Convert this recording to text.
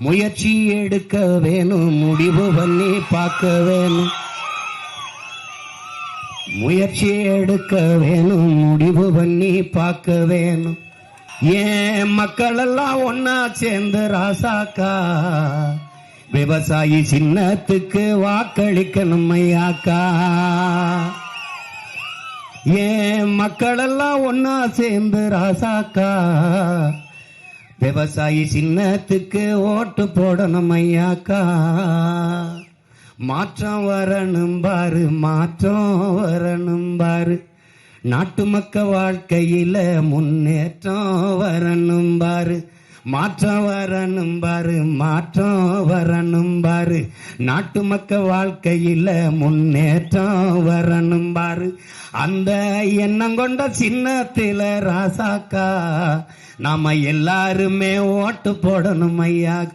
முயற்சி எடுக்க வேணும், முடிவு பண்ணி பார்க்க வேணும். முயற்சி எடுக்க வேணும், முடிவு பண்ணி பார்க்க வேணும். ஏன் மக்கள் எல்லாம் ஒன்னா சேர்ந்து ராசாக்கா விவசாயி சின்னத்துக்கு வாக்களிக்கணும் ஐயாக்கா. ஏன் மக்கள் எல்லாம் ஒன்னா சேர்ந்து ராசாக்கா விவசாயி சின்னத்துக்கு ஓட்டு போடணும் ஐயாக்கா. மாற்றம் வரணும் பாரு, மாற்றம் வரணும் பாரு, நாட்டு மக்க வாழ்க்கையில முன்னேற்றம் வரணும் பாரு. மாற்றம் வரணும் பாரு, மாற்றம் வரணும் பாரு, நாட்டு மக்க வாழ்க்கையில முன்னேற்றம் வரணும் பாரு. அந்த எண்ணம் கொண்ட சின்னத்தில ராசாக்கா நாம எல்லாருமே ஓட்டு போடணும் ஐயாக்கா.